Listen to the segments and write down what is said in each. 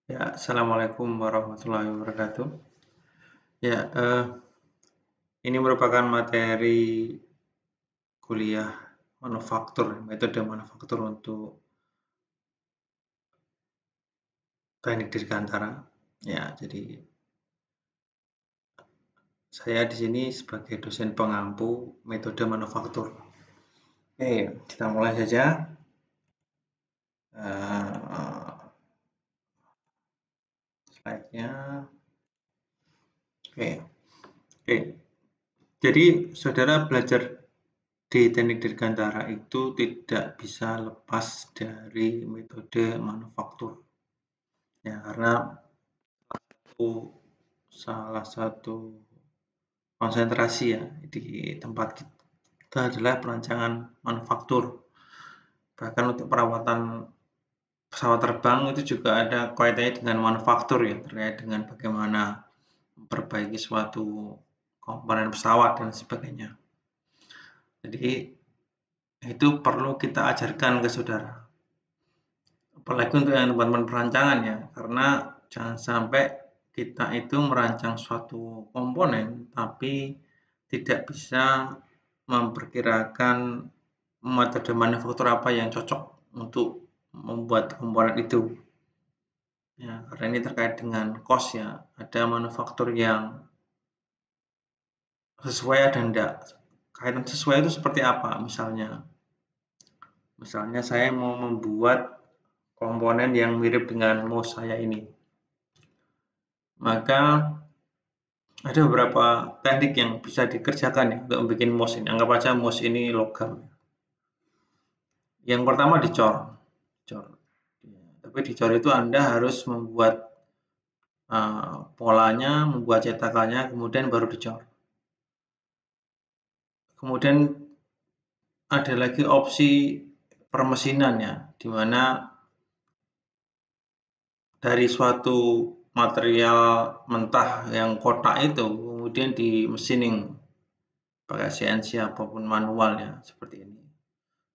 Ya, assalamualaikum warahmatullahi wabarakatuh. Ya, ini merupakan materi kuliah manufaktur, metode manufaktur untuk teknik dirgantara. Ya, jadi saya di sini sebagai dosen pengampu metode manufaktur. Oke, kita mulai saja. Slide-nya. Oke, oke. Jadi, saudara belajar di teknik dirgantara itu tidak bisa lepas dari metode manufaktur. Ya, karena salah satu konsentrasi ya di tempat kita adalah perancangan manufaktur. Bahkan untuk perawatan pesawat terbang itu juga ada kaitannya dengan manufaktur ya, terkait dengan bagaimana memperbaiki suatu komponen pesawat dan sebagainya. Jadi itu perlu kita ajarkan ke saudara. Apalagi untuk yang teman-teman perancangan ya, karena jangan sampai kita itu merancang suatu komponen tapi tidak bisa memperkirakan metode manufaktur apa yang cocok untuk membuat komponen itu. Ya, karena ini terkait dengan cost ya. Ada manufaktur yang sesuai dan tidak. Kaitan sesuai itu seperti apa? Misalnya saya mau membuat komponen yang mirip dengan mouse saya ini. Maka ada beberapa teknik yang bisa dikerjakan ya untuk membuat mouse ini. Anggap aja mouse ini logam. Yang pertama dicor. Tapi dicor itu Anda harus membuat polanya, membuat cetakannya, kemudian baru dicor. Kemudian ada lagi opsi permesinan ya, di mana dari suatu material mentah yang kotak itu kemudian di mesining pakai CNC apapun manualnya seperti ini.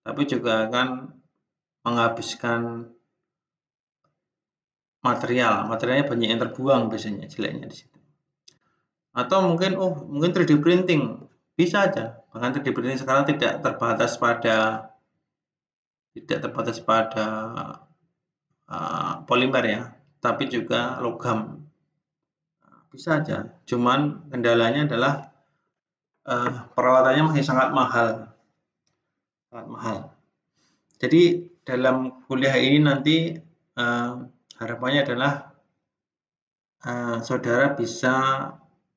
Tapi juga akan menghabiskan materialnya banyak yang terbuang biasanya jeleknya di situ. Atau mungkin 3D printing bisa aja. Bahkan 3D printing sekarang tidak terbatas pada polimer ya, tapi juga logam. Bisa aja. Cuman kendalanya adalah perawatannya masih sangat mahal. Jadi dalam kuliah ini nanti harapannya adalah saudara bisa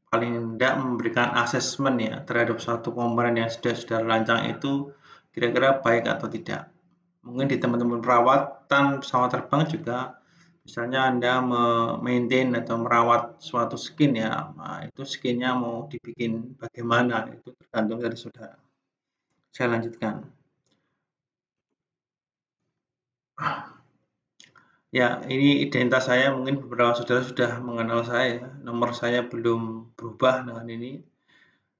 paling tidak memberikan asesmen ya terhadap suatu komponen yang sudah saudara rancang itu kira-kira baik atau tidak. Mungkin di teman-teman perawatan pesawat terbang juga, misalnya Anda memaintain atau merawat suatu skin ya, nah itu skinnya mau dibikin bagaimana, itu tergantung dari saudara. Saya lanjutkan. Ya, ini identitas saya, mungkin beberapa saudara sudah mengenal saya, nomor saya belum berubah dengan ini.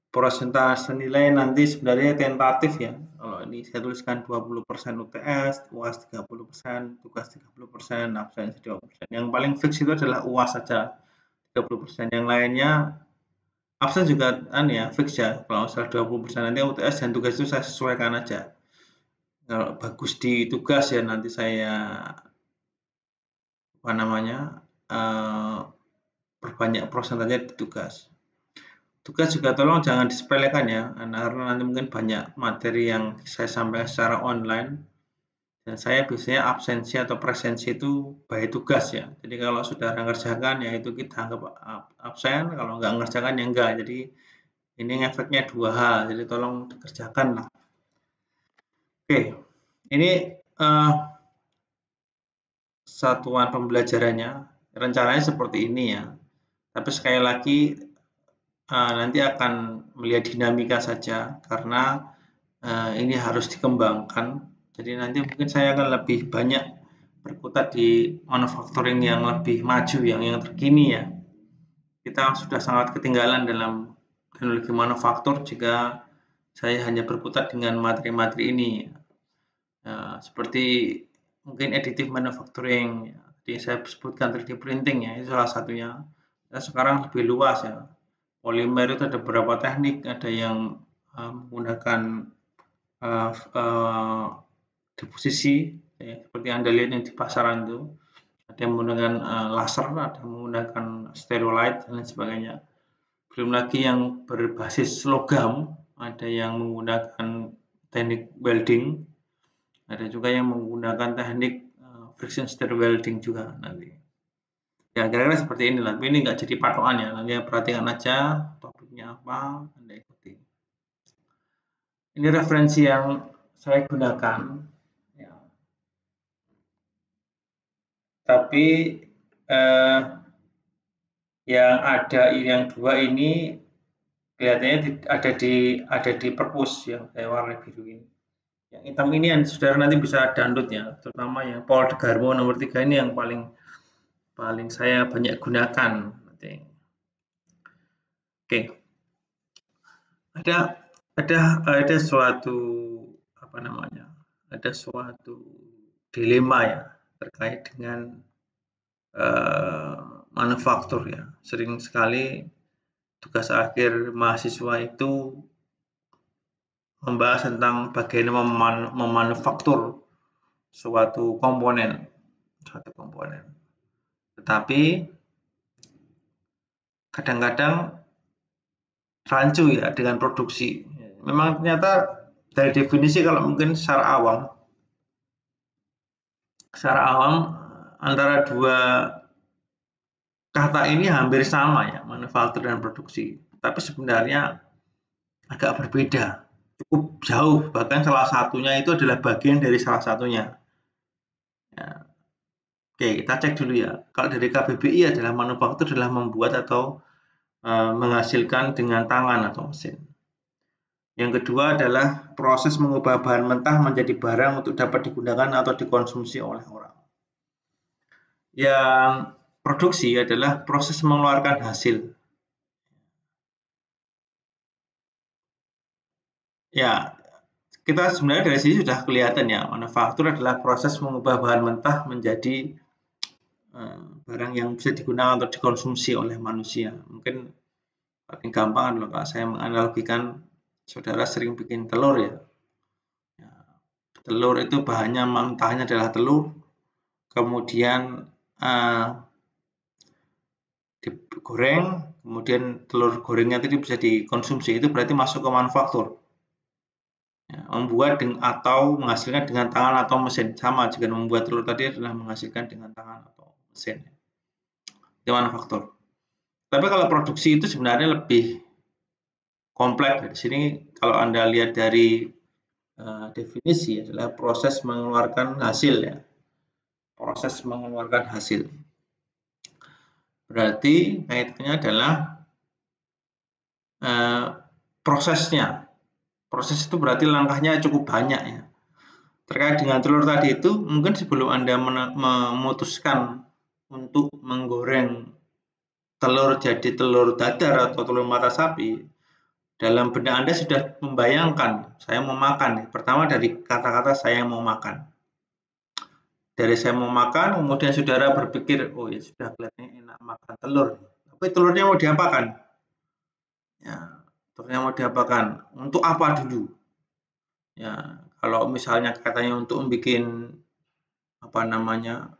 Persentase nilai nanti sebenarnya tentatif ya. Kalau ini saya tuliskan 20% UTS, UAS 30%, tugas 30%, absensi 20%. Yang paling fix itu adalah UAS saja 30%. Yang lainnya absen juga ya fix ya. Kalau misalnya 20% nanti UTS dan tugas itu saya sesuaikan aja. Kalau bagus di tugas ya nanti saya perbanyak prosentanya di tugas. Tugas juga tolong jangan disepelekan ya, karena nanti mungkin banyak materi yang saya sampaikan secara online dan saya biasanya absensi atau presensi itu by tugas ya. Jadi kalau saudara ngerjakan ya itu kita anggap absen, kalau nggak ngerjakan ya enggak. Jadi ini efeknya dua hal, jadi tolong dikerjakan lah. Oke, ini satuan pembelajarannya, rencananya seperti ini ya. Tapi sekali lagi nanti akan melihat dinamika saja karena ini harus dikembangkan. Jadi nanti mungkin saya akan lebih banyak berkutat di manufacturing yang lebih maju, yang terkini ya. Kita sudah sangat ketinggalan dalam teknologi manufaktur jika saya hanya berkutat dengan materi-materi ini. Seperti mungkin additive manufacturing, Jadi saya sebutkan 3D printing ya, itu salah satunya. Nah, sekarang lebih luas ya. Polimer itu ada beberapa teknik, ada yang menggunakan deposisi, ya, seperti yang Anda lihat yang di pasaran itu. Ada yang menggunakan laser, ada yang menggunakan stereolite, dan lain sebagainya. Belum lagi yang berbasis logam, ada yang menggunakan teknik welding, ada juga yang menggunakan teknik friction stir welding juga nanti. Ya kira-kira seperti ini lah. Tapi ini nggak jadi patokan ya. Nanti perhatikan aja topiknya apa, Anda ikuti. Ini referensi yang saya gunakan. Ya. Tapi yang ada yang dua ini kelihatannya ada di perpus yang saya warna biru ini. Yang hitam ini yang saudara nanti bisa download ya, terutama yang Paul de Garmo nomor 3 ini yang paling saya banyak gunakan. Oke, ada suatu apa namanya? Ada suatu dilema ya terkait dengan manufaktur ya. Sering sekali tugas akhir mahasiswa itu membahas tentang bagaimana memanufaktur suatu komponen. Tetapi kadang-kadang rancu ya dengan produksi. Memang ternyata dari definisi kalau mungkin secara awam antara dua kata ini hampir sama ya, manufaktur dan produksi. Tapi sebenarnya agak berbeda, cukup jauh, bahkan salah satunya itu adalah bagian dari salah satunya. Ya. Oke, kita cek dulu ya. Kalau dari KBBI adalah manufaktur adalah membuat atau menghasilkan dengan tangan atau mesin. Yang kedua adalah proses mengubah bahan mentah menjadi barang untuk dapat digunakan atau dikonsumsi oleh orang. Yang produksi adalah proses mengeluarkan hasil. Ya, kita sebenarnya dari sini sudah kelihatan ya, manufaktur adalah proses mengubah bahan mentah menjadi barang yang bisa digunakan atau dikonsumsi oleh manusia. Mungkin paling gampang adalah kalau saya menganalogikan, saudara sering bikin telur ya. Telur itu bahannya mentahnya adalah telur, kemudian digoreng, kemudian telur gorengnya tadi bisa dikonsumsi, itu berarti masuk ke manufaktur. Ya, membuat atau menghasilkan dengan tangan atau mesin, sama jika membuat telur tadi adalah menghasilkan dengan tangan atau mesin. Itu manufaktur. Tapi kalau produksi itu sebenarnya lebih kompleks. Di sini kalau Anda lihat dari definisi adalah proses mengeluarkan hasil ya. Proses mengeluarkan hasil. Berarti kaitannya adalah prosesnya. Proses itu berarti langkahnya cukup banyak ya. Terkait dengan telur tadi itu, mungkin sebelum Anda memutuskan untuk menggoreng telur jadi telur dadar atau telur mata sapi, dalam benak Anda sudah membayangkan, saya mau makan. Pertama dari kata-kata saya mau makan. Dari saya mau makan, kemudian saudara berpikir, oh ya sudah kelihatannya enak makan telur. Tapi telurnya mau diapakan? Ya, telurnya mau diapakan? Untuk apa dulu? Ya, kalau misalnya katanya untuk bikin apa namanya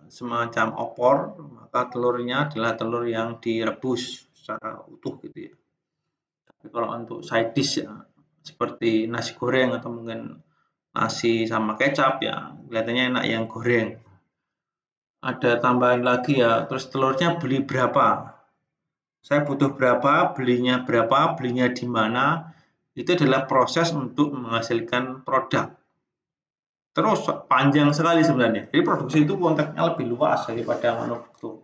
semacam opor, maka telurnya adalah telur yang direbus secara utuh gitu ya. Tapi kalau untuk side dish ya, seperti nasi goreng atau mungkin nasi sama kecap ya, kelihatannya enak yang goreng. Ada tambahan lagi ya, terus telurnya beli berapa? Saya butuh berapa, belinya di mana? Itu adalah proses untuk menghasilkan produk. Terus panjang sekali sebenarnya. Jadi produksi itu konteksnya lebih luas daripada manufaktur.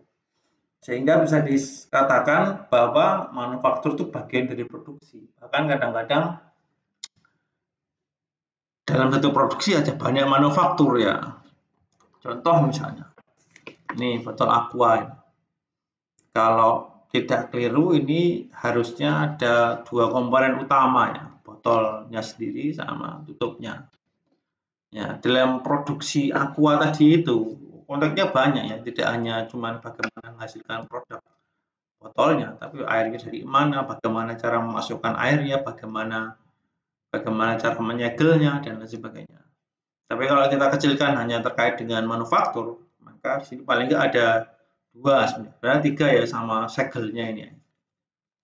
Sehingga bisa dikatakan bahwa manufaktur itu bagian dari produksi. Bahkan kadang-kadang dalam satu produksi ada banyak manufaktur ya. Contoh misalnya, ini botol aqua. Kalau tidak keliru ini harusnya ada dua komponen utama ya, botolnya sendiri sama tutupnya. Ya, dalam produksi aqua tadi itu konteksnya banyak ya, tidak hanya cuman bagaimana menghasilkan produk botolnya, tapi airnya dari mana, bagaimana cara memasukkan airnya, bagaimana cara menyegelnya dan lain sebagainya. Tapi kalau kita kecilkan hanya terkait dengan manufaktur, maka di sini paling nggak ada 2 sebenarnya, 3 ya sama segelnya ini ya,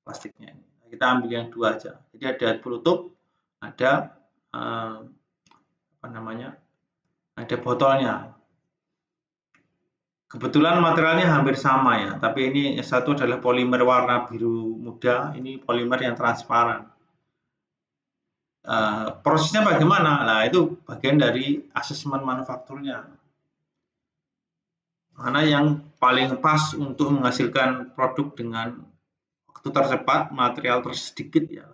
plastiknya ini. Kita ambil yang 2 aja. Jadi ada penutup, ada ada botolnya. Kebetulan materialnya hampir sama ya, tapi ini satu adalah polimer warna biru muda, ini polimer yang transparan. Prosesnya bagaimana? Nah, itu bagian dari asesmen manufakturnya. Mana yang paling pas untuk menghasilkan produk dengan waktu tercepat, material tersedikit ya.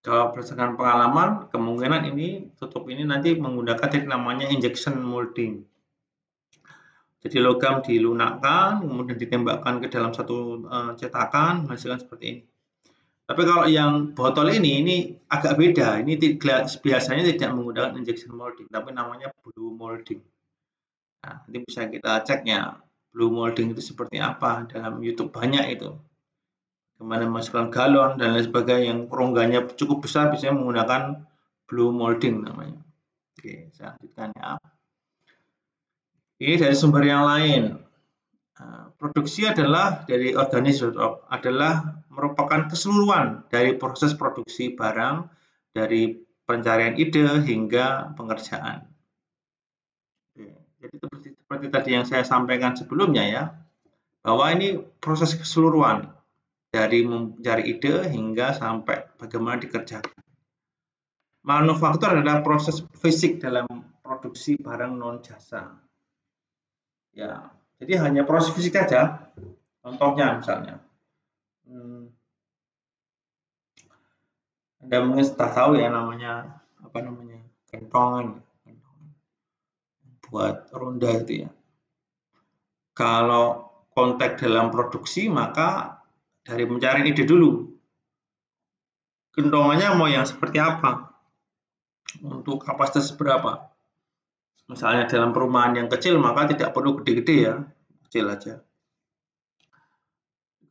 Kalau berdasarkan pengalaman, kemungkinan ini tutup ini nanti menggunakan teknik namanya injection molding. Jadi logam dilunakkan, kemudian ditembakkan ke dalam satu cetakan, menghasilkan seperti ini. Tapi kalau yang botol ini agak beda. Ini biasanya tidak menggunakan injection molding, tapi namanya blue molding. Nah, nanti bisa kita ceknya blue molding itu seperti apa, dalam YouTube banyak itu. Bagaimana memasukkan galon dan lain sebagainya yang rongganya cukup besar, biasanya menggunakan blue molding namanya. Oke, saya lanjutkan ya. Ini dari sumber yang lain. Produksi adalah dari organis.org adalah merupakan keseluruhan dari proses produksi barang dari pencarian ide hingga pengerjaan. Jadi seperti tadi yang saya sampaikan sebelumnya ya, bahwa ini proses keseluruhan dari mencari ide hingga sampai bagaimana dikerjakan. Manufaktur adalah proses fisik dalam produksi barang non jasa. Ya, jadi hanya proses fisik saja. Contohnya misalnya, Anda mungkin sudah tahu ya namanya kentongan buat ronda itu ya. Kalau konteks dalam produksi maka dari mencari ide dulu. Kentongannya mau yang seperti apa? Untuk kapasitas berapa? Misalnya dalam perumahan yang kecil maka tidak perlu gede-gede ya, kecil aja.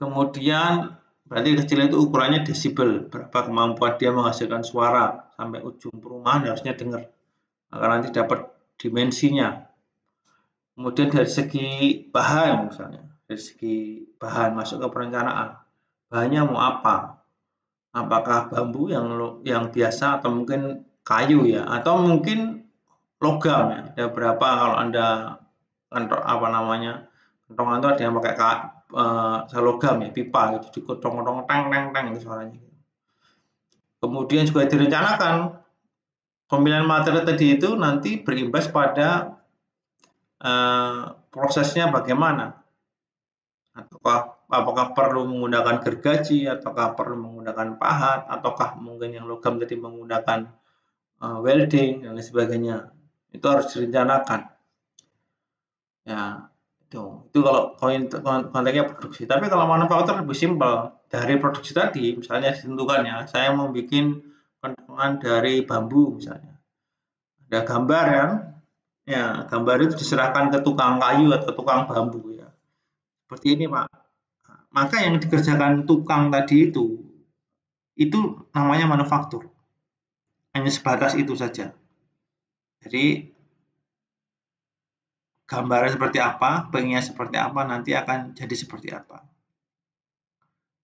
Kemudian berarti kecil itu ukurannya desibel, berapa kemampuan dia menghasilkan suara sampai ujung perumahan harusnya dengar, maka nanti dapat dimensinya. Kemudian dari segi bahan misalnya, dari segi bahan masuk ke perencanaan, bahannya mau apa? Apakah bambu yang biasa atau mungkin kayu ya, atau mungkin logam ya. Ada berapa kalau Anda kentongan itu ada yang pakai logam ya, pipa gitu, dikotong-kotong teng itu suaranya. Kemudian juga direncanakan pemilihan material tadi itu nanti berimbas pada prosesnya bagaimana. Apakah perlu menggunakan gergaji, ataukah perlu menggunakan pahat, ataukah mungkin yang logam tadi menggunakan welding dan lain sebagainya. Itu harus direncanakan. Ya, itu kalau konteksnya produksi. Tapi kalau manufaktur lebih simpel. Dari produksi tadi, misalnya ditentukannya, saya mau bikin kentongan dari bambu misalnya. Ada gambar kan? Ya, gambar itu diserahkan ke tukang kayu atau tukang bambu ya. Seperti ini Pak. Maka yang dikerjakan tukang tadi itu namanya manufaktur. Hanya sebatas itu saja. Jadi gambarnya seperti apa, pengennya seperti apa, nanti akan jadi seperti apa.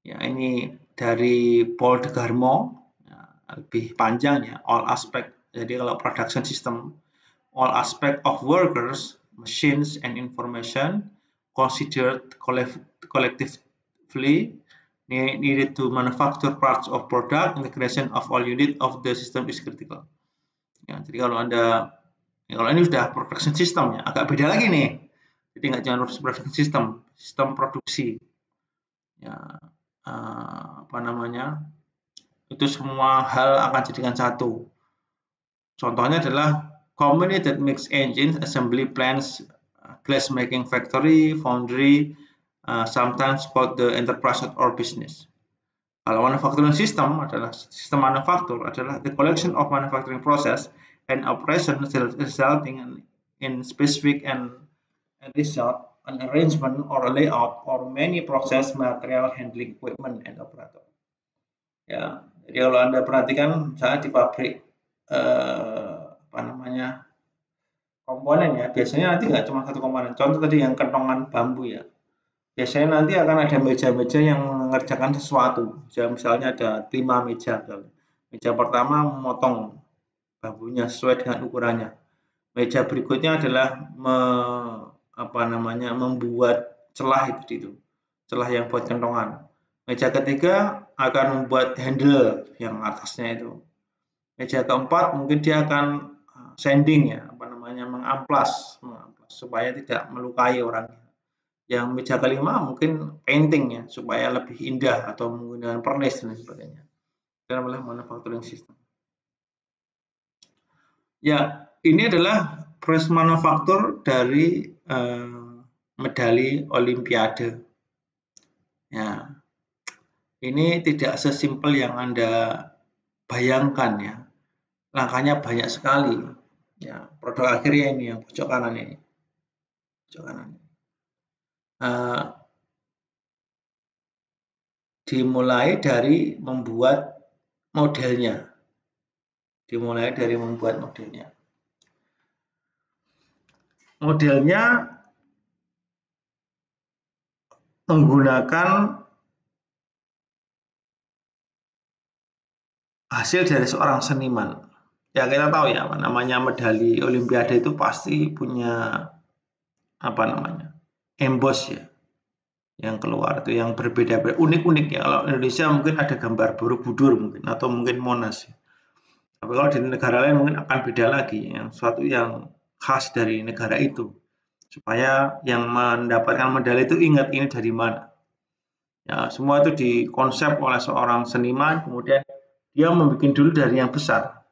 Ya, ini dari Paul de Garmo, ya, lebih panjang ya, all aspect. Jadi kalau production system, all aspect of workers, machines, and information considered collectively needed to manufacture parts of product, integration of all unit of the system is critical. Ya, jadi kalau ini sudah production system ya, agak beda lagi nih. Jadi nggak cuma production system, sistem produksi. Ya, itu semua hal akan jadikan satu. Contohnya adalah company that makes engines, assembly plants, glass making factory, foundry, sometimes called the enterprise or business. Kalau manufacturing system adalah sistem manufaktur adalah the collection of manufacturing process and operation resulting in specific and result, an arrangement or a layout or many process material handling equipment and operator. Ya, jadi kalau Anda perhatikan misalnya di pabrik komponen ya, biasanya nanti nggak cuma satu komponen. Contoh tadi yang kentongan bambu ya. Biasanya nanti akan ada meja-meja yang mengerjakan sesuatu. Misalnya ada 5 meja. Meja pertama memotong bambunya sesuai dengan ukurannya. Meja berikutnya adalah membuat celah itu. Celah yang buat kentongan. Meja ketiga akan membuat handle yang atasnya itu. Meja keempat mungkin dia akan sanding ya, mengamplas supaya tidak melukai orangnya. Yang meja kelima mungkin painting ya, supaya lebih indah atau menggunakan pernis dan sebagainya. Itu adalah manufacturing system. Ya, ini adalah proses manufaktur dari medali Olimpiade. Ya, ini tidak sesimpel yang Anda bayangkan ya. Langkahnya banyak sekali. Ya, produk akhirnya ini yang pojok kanan ini. Pojok kanan. Dimulai dari membuat modelnya. Modelnya menggunakan hasil dari seorang seniman. Ya kita tahu ya, namanya medali Olimpiade itu pasti punya emboss ya, yang keluar itu yang berbeda-beda, unik-unik ya. Kalau Indonesia mungkin ada gambar Borobudur mungkin, atau mungkin Monas. Tapi kalau di negara lain mungkin akan beda lagi, yang suatu yang khas dari negara itu, supaya yang mendapatkan medali itu ingat ini dari mana. Ya, semua itu dikonsep oleh seorang seniman, kemudian dia membuat dulu dari yang besar.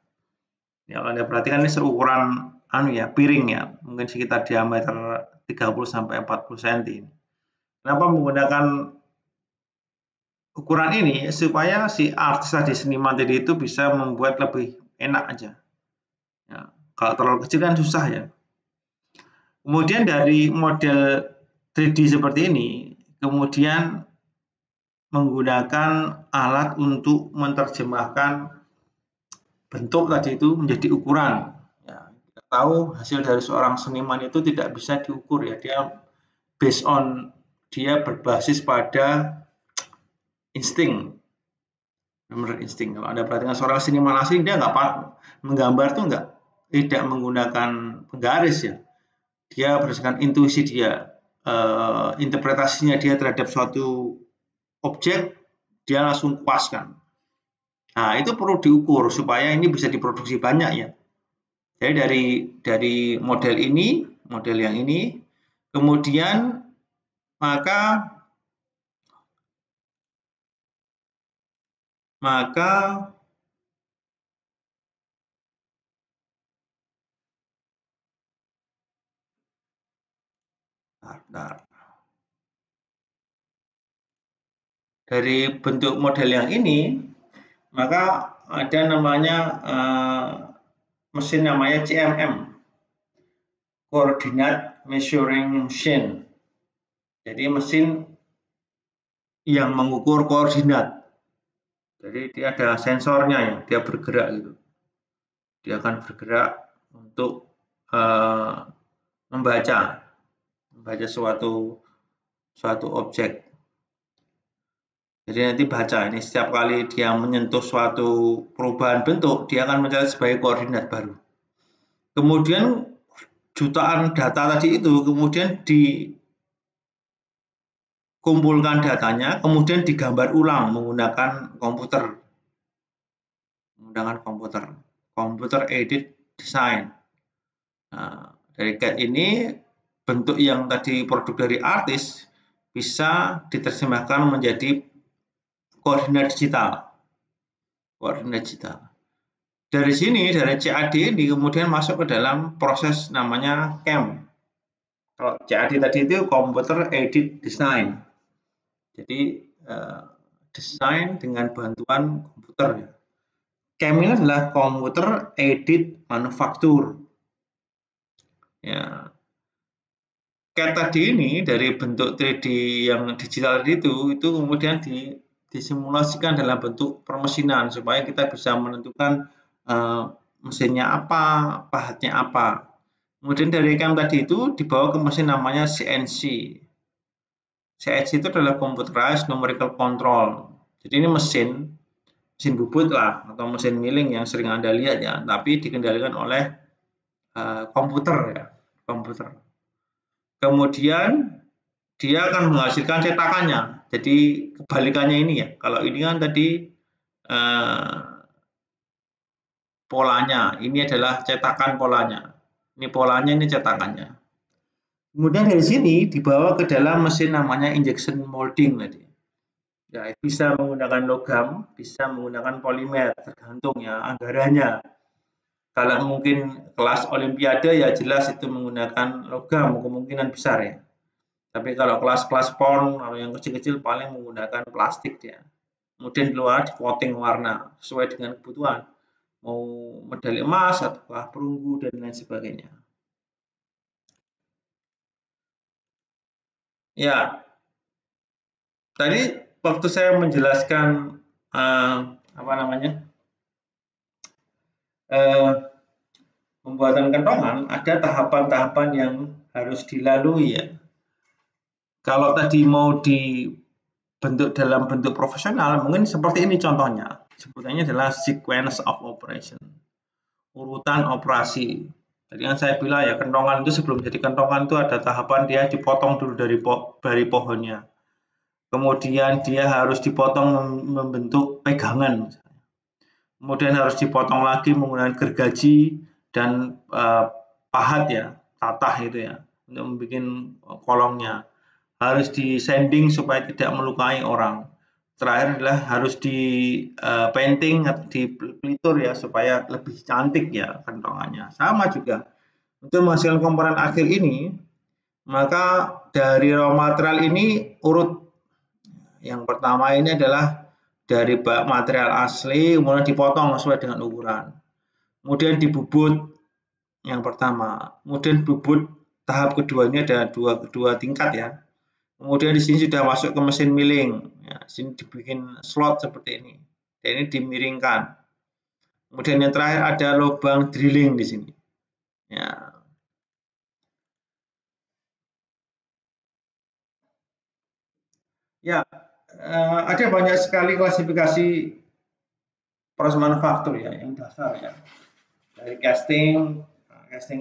Ya, kalau Anda perhatikan ini seukuran piring ya, mungkin sekitar diameter 30-40 cm. Kenapa menggunakan ukuran ini? Supaya si artis tadi, seniman tadi itu bisa membuat lebih enak aja. Ya, kalau terlalu kecil kan susah ya. Kemudian dari model 3D seperti ini, kemudian menggunakan alat untuk menerjemahkan bentuk tadi itu menjadi ukuran. Ya, kita tahu hasil dari seorang seniman itu tidak bisa diukur ya. Dia berbasis pada insting. Menurut insting. Kalau Anda perhatikan seorang seniman asing, dia menggambar tuh tidak menggunakan penggaris ya. Dia berdasarkan intuisi dia, interpretasinya dia terhadap suatu objek, dia langsung puaskan. Nah, itu perlu diukur supaya ini bisa diproduksi banyak ya. Jadi dari model yang ini, kemudian maka dari bentuk model yang ini, maka ada namanya mesin namanya CMM, Coordinate Measuring Machine. Jadi mesin yang mengukur koordinat. Jadi dia ada sensornya ya, dia bergerak gitu. Dia akan bergerak untuk membaca suatu objek. Jadi nanti baca ini setiap kali dia menyentuh suatu perubahan bentuk, dia akan mencari sebagai koordinat baru. Kemudian jutaan data tadi itu kemudian dikumpulkan datanya, kemudian digambar ulang menggunakan komputer. Computer aided design. Nah, dari CAD ini bentuk yang tadi produk dari artis bisa diterjemahkan menjadi koordinat digital. Dari sini, dari CAD ini kemudian masuk ke dalam proses namanya CAM. Kalau CAD tadi itu Computer Aided Design. Jadi desain dengan bantuan komputer. CAM ini adalah Computer Aided Manufacture. Ya, CAD tadi ini dari bentuk 3D yang digital itu kemudian disimulasikan dalam bentuk permesinan supaya kita bisa menentukan mesinnya apa, pahatnya apa. Kemudian dari CAM tadi itu dibawa ke mesin namanya CNC. CNC itu adalah computerized numerical control. Jadi ini mesin bubut lah atau mesin milling yang sering Anda lihat ya, tapi dikendalikan oleh komputer ya, komputer. Kemudian dia akan menghasilkan cetakannya. Jadi kebalikannya ini ya. Kalau ini kan tadi polanya, ini adalah cetakan polanya. Ini polanya, ini cetakannya. Kemudian dari sini dibawa ke dalam mesin namanya injection molding tadi. Ya, bisa menggunakan logam, bisa menggunakan polimer, tergantung ya anggarannya. Kalau mungkin kelas olimpiade ya jelas itu menggunakan logam, kemungkinan besar ya. Tapi kalau kelas-kelas PON, kalau yang kecil-kecil paling menggunakan plastik ya. Kemudian di luar di coating warna sesuai dengan kebutuhan. Mau medali emas atau perunggu dan lain sebagainya. Ya, tadi waktu saya menjelaskan apa namanya pembuatan kentongan, ada tahapan-tahapan yang harus dilalui ya. Kalau tadi mau dibentuk dalam bentuk profesional, mungkin seperti ini contohnya. Sebutannya adalah sequence of operation, urutan operasi. Tadi yang saya bilang ya, kentongan itu sebelum jadi kentongan itu ada tahapan dia dipotong dulu dari pohonnya. Kemudian dia harus dipotong membentuk pegangan. Kemudian harus dipotong lagi menggunakan gergaji dan pahat ya, tatah itu ya, untuk membuat kolongnya. Harus di sanding supaya tidak melukai orang. Terakhir adalah harus di painting atau di pelitur ya supaya lebih cantik ya kentongannya. Sama juga untuk menghasilkan komponen akhir ini, maka dari raw material ini urut. Yang pertama ini adalah dari material asli, kemudian dipotong sesuai dengan ukuran. Kemudian dibubut yang pertama. Kemudian bubut tahap kedua ini ada dua tingkat ya. Kemudian di sini sudah masuk ke mesin milling. Ya, sini dibikin slot seperti ini. Dan ini dimiringkan. Kemudian yang terakhir ada lubang drilling di sini. Ya. Ya, ada banyak sekali klasifikasi proses manufaktur ya, yang dasar ya. Dari casting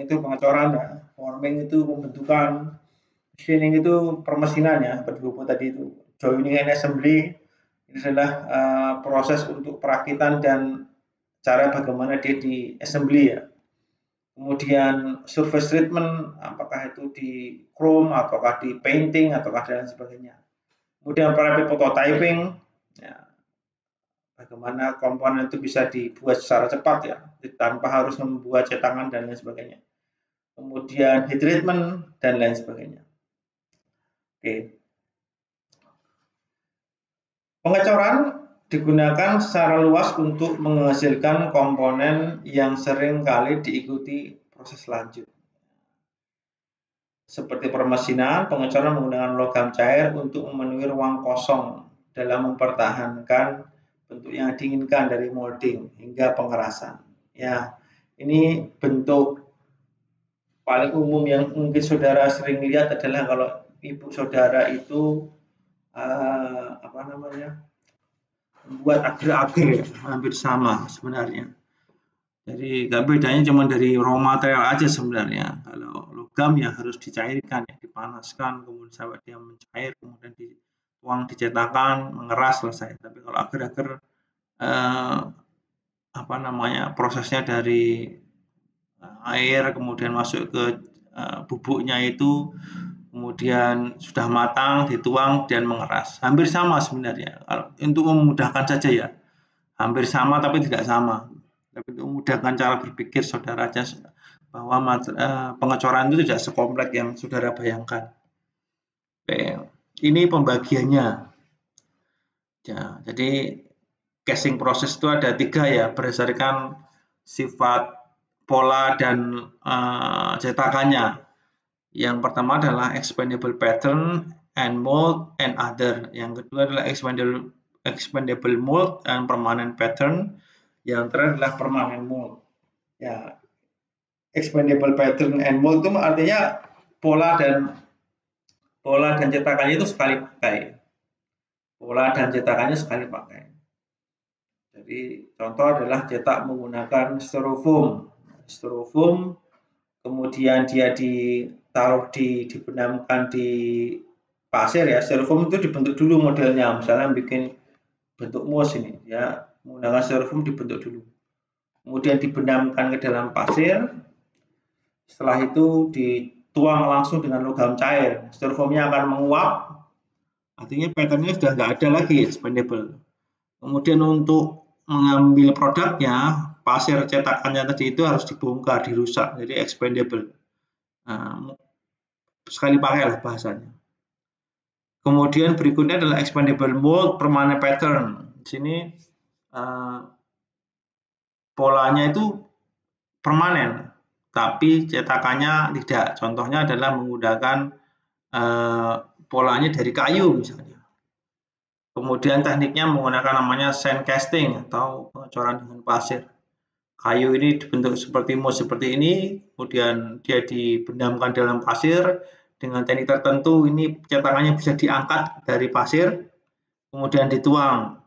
itu pengecoran ya, forming itu pembentukan, machining itu permesinan ya, seperti tadi itu. Joining and assembly ini adalah proses untuk perakitan dan cara bagaimana dia di assembly ya. Kemudian surface treatment, apakah itu di chrome, ataukah di painting, ataukah dan sebagainya. Kemudian rapid prototyping, ya, bagaimana komponen itu bisa dibuat secara cepat ya, tanpa harus membuat cetakan dan lain sebagainya. Kemudian heat treatment dan lain sebagainya. Oke. Pengecoran digunakan secara luas untuk menghasilkan komponen yang sering kali diikuti proses lanjut. Seperti permesinan, pengecoran menggunakan logam cair untuk memenuhi ruang kosong dalam mempertahankan bentuk yang diinginkan dari molding hingga pengerasan. Ya, ini bentuk paling umum yang mungkin saudara sering lihat adalah kalau ibu saudara itu membuat agar-agar ya, hampir sama sebenarnya. Jadi nggak bedanya cuma dari raw material aja sebenarnya. Kalau logam ya harus dicairkan, ya, dipanaskan, kemudian sampai dia mencair, kemudian dituang dicetakan, mengeras selesai. Tapi kalau agar-agar prosesnya dari air kemudian masuk ke bubuknya itu, kemudian sudah matang, dituang dan mengeras. Hampir sama sebenarnya. Untuk memudahkan saja ya, hampir sama tapi tidak sama. Tapi untuk memudahkan cara berpikir saudara aja bahwa pengecoran itu tidak sekompleks yang saudara bayangkan. Oke, ini pembagiannya. Ya, jadi casing proses itu ada 3 ya, berdasarkan sifat pola dan cetakannya. Yang pertama adalah expandable pattern and mold and other. Yang kedua adalah expandable mold and permanent pattern. Yang terakhir adalah permanent mold. Ya, expandable pattern and mold itu artinya pola dan cetakannya itu sekali pakai. Pola dan cetakannya sekali pakai. Jadi contoh adalah cetak menggunakan styrofoam. Styrofoam kemudian dia dibenamkan di pasir ya. Styrofoam itu dibentuk dulu modelnya, misalnya bikin bentuk mus ini ya, menggunakan styrofoam dibentuk dulu. Kemudian dibenamkan ke dalam pasir. Setelah itu dituang langsung dengan logam cair. Styrofoamnya akan menguap. Artinya patternnya sudah nggak ada lagi expandable. Kemudian untuk mengambil produknya, pasir cetakannya tadi itu harus dibongkar, dirusak, jadi expandable. Nah, sekali pakai lah bahasanya. Kemudian berikutnya adalah expandable mold permanent pattern. Di sini polanya itu permanen, tapi cetakannya tidak. Contohnya adalah menggunakan polanya dari kayu misalnya. Kemudian tekniknya menggunakan namanya sand casting atau pengecoran dengan pasir. Kayu ini dibentuk seperti mus seperti ini, kemudian dia dibenamkan dalam pasir dengan teknik tertentu. Ini cetakannya bisa diangkat dari pasir, kemudian dituang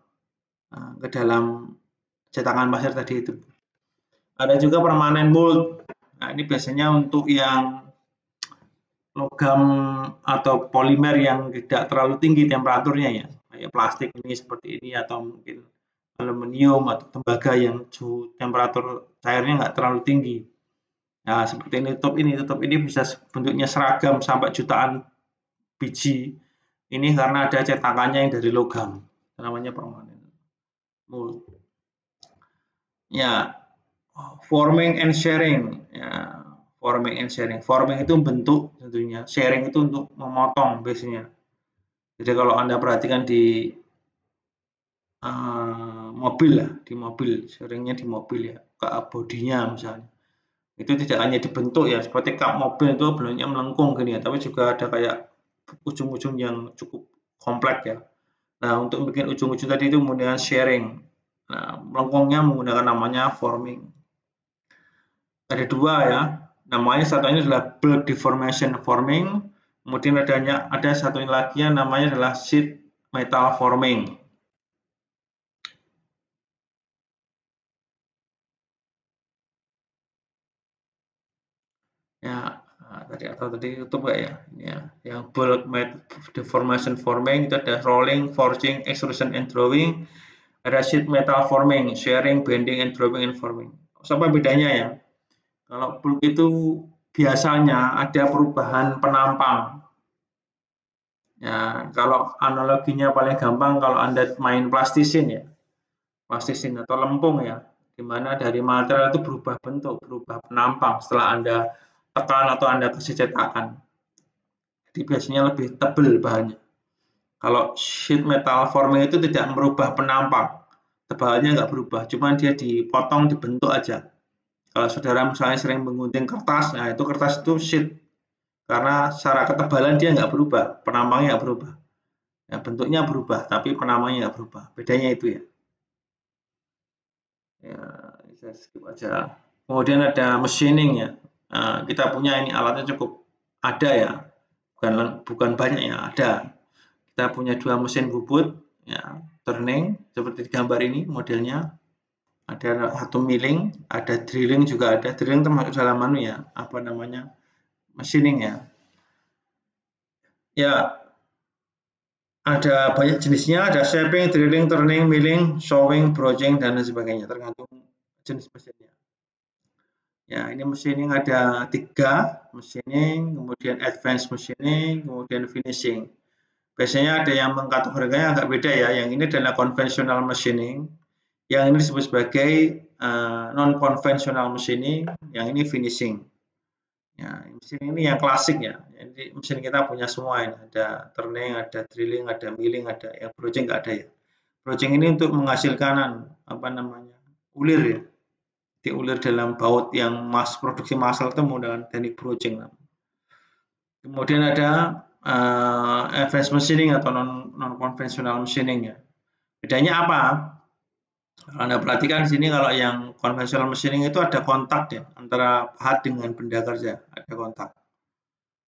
ke dalam cetakan pasir tadi itu. Ada juga permanent mold. Nah, ini biasanya untuk yang logam atau polimer yang tidak terlalu tinggi temperaturnya ya, kayak plastik ini seperti ini, atau mungkin aluminium atau tembaga yang suhu temperatur cairnya nggak terlalu tinggi. Nah, seperti ini tutup ini bisa bentuknya seragam sampai jutaan biji. Ini karena ada cetakannya yang dari logam, namanya permanent mold. Ya, forming and sharing. Ya, forming and sharing. Forming itu bentuk tentunya, sharing itu untuk memotong biasanya. Jadi kalau Anda perhatikan di mobil lah, di mobil, sharingnya di mobil ya, kap bodinya misalnya. Itu tidak hanya dibentuk ya, seperti kap mobil itu bentuknya melengkung gini ya, tapi juga ada kayak ujung-ujung yang cukup kompleks ya. Nah, untuk bikin ujung-ujung tadi itu menggunakan sharing. Nah, melengkungnya menggunakan namanya forming. Ada dua ya, namanya satunya adalah bulk deformation forming, kemudian ada satu lagi yang namanya adalah sheet metal forming. Ya, tadi tutup nggak ya? Ini ya, yang bulk deformation forming itu ada rolling, forging, extrusion, and drawing. Ada sheet metal forming, sharing, bending, and drawing and forming. Apa bedanya ya? Kalau bulk itu biasanya ada perubahan penampang. Ya, kalau analoginya paling gampang kalau Anda main plastisin ya. Plastisin atau lempung ya, di mana dari material itu berubah bentuk, berubah penampang setelah Anda tekan atau Anda kasih cetakan. Jadi biasanya lebih tebal bahannya. Kalau sheet metal forming itu tidak merubah penampang, tebalnya nggak berubah, cuma dia dipotong, dibentuk aja. Kalau saudara misalnya sering menggunting kertas, nah itu kertas itu sheet, karena secara ketebalan dia nggak berubah, penampangnya nggak berubah. Ya, bentuknya berubah, tapi penampangnya nggak berubah. Bedanya itu ya. Ya, saya skip aja. Kemudian ada machining ya. Nah, kita punya ini alatnya cukup ada ya, bukan banyak ya, ada. Kita punya dua mesin bubut ya, turning seperti di gambar ini modelnya. Ada satu milling, ada drilling juga ada. Drilling termasuk dalam manu ya, apa namanya, machining ya. Ya, ada banyak jenisnya, ada shaping, drilling, turning, milling, sewing, broaching, dan lain sebagainya, tergantung jenis mesinnya. Ya, ini machining ada 3, machining, kemudian advanced machining, kemudian finishing. Biasanya ada yang mengkategorikannya agak beda ya, yang ini adalah conventional machining, yang ini disebut sebagai non-conventional machining, yang ini finishing. Ya, mesin ini yang klasik ya. Jadi mesin kita punya semua ini. Ada turning, ada drilling, ada milling, ada yang broaching nggak ada ya. Broaching ini untuk menghasilkan apa namanya, ulir ya. diulir dalam baut yang produksi massal itu menggunakan teknik broaching. Kemudian ada advanced machining atau non konvensional machining ya. Bedanya apa? Kalau Anda perhatikan di sini, kalau yang konvensional machining itu ada kontak ya antara pahat dengan benda kerja, ada kontak.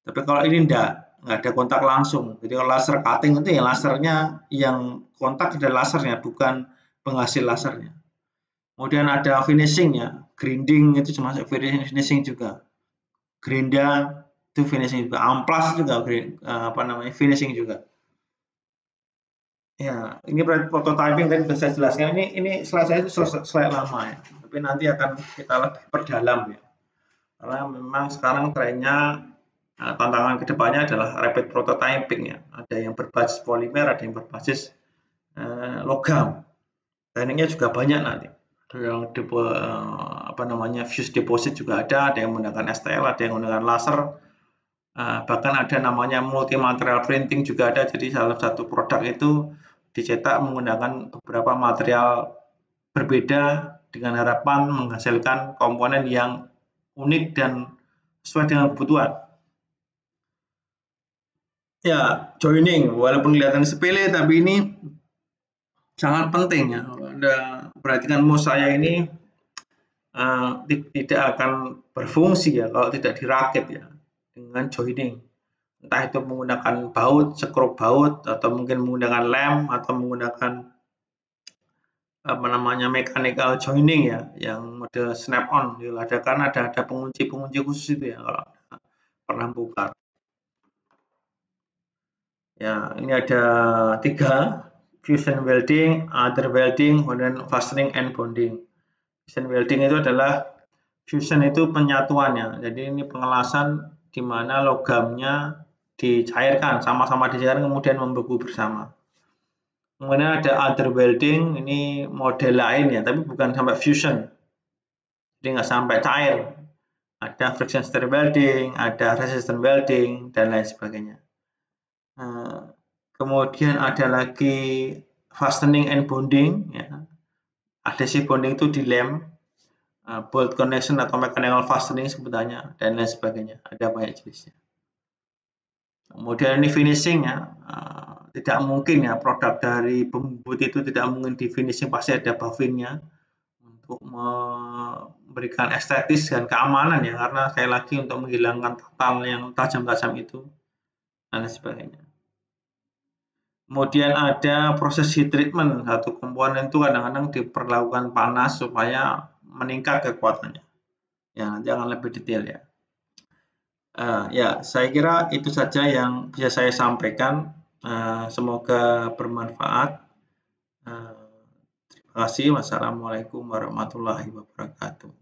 Tapi kalau ini nggak ada kontak langsung. Jadi kalau laser cutting itu ya lasernya yang kontak adalah lasernya, bukan penghasil lasernya. Kemudian ada finishingnya, grinding itu termasuk finishing juga. Gerinda itu finishing juga, amplas juga finishing juga. Ya, ini prototyping tadi sudah saya jelaskan. Ini slide saya itu slide lama ya, tapi nanti akan kita lebih perdalam ya. Karena memang sekarang trennya tantangan kedepannya adalah rapid prototyping ya. Ada yang berbasis polimer, ada yang berbasis logam. Tekniknya juga banyak nanti. Ada yang fuse deposit juga ada yang menggunakan STL, ada yang menggunakan laser. Bahkan ada namanya multi material printing juga ada. Jadi salah satu produk itu dicetak menggunakan beberapa material berbeda dengan harapan menghasilkan komponen yang unik dan sesuai dengan kebutuhan. Ya, joining walaupun kelihatan sepele tapi ini sangat penting ya. Kalau Anda perhatikan mouse saya ini tidak akan berfungsi ya kalau tidak dirakit ya dengan joining. Entah itu menggunakan baut, skrup baut, atau mungkin menggunakan lem, atau menggunakan mechanical joining ya, yang model snap-on. Karena ada pengunci-pengunci khusus itu ya kalau pernah buka. Ya, ini ada 3, fusion welding, other welding, kemudian fastening and bonding. Fusion welding itu adalah fusion itu penyatuannya. Jadi ini pengelasan di mana logamnya dicairkan, sama-sama dicairkan kemudian membeku bersama. Kemudian ada other welding, ini model lain ya, tapi bukan sampai fusion. Jadi nggak sampai cair. Ada friction stir welding, ada resistance welding, dan lain sebagainya. Kemudian ada lagi fastening and bonding. Ya. Adhesive bonding itu di lem, bolt connection atau mechanical fastening sebutannya, dan lain sebagainya. Ada banyak jenisnya. Kemudian ini finishing ya, tidak mungkin ya produk dari pembubut itu tidak mungkin di finishing, pasti ada buffingnya untuk memberikan estetis dan keamanan ya, karena sekali lagi untuk menghilangkan tatal yang tajam-tajam itu dan sebagainya. Kemudian ada proses heat treatment, satu komponen itu kadang-kadang diperlakukan panas supaya meningkat kekuatannya. Ya, nanti akan lebih detail ya. Ya, saya kira itu saja yang bisa saya sampaikan. Semoga bermanfaat. Terima kasih. Wassalamualaikum warahmatullahi wabarakatuh.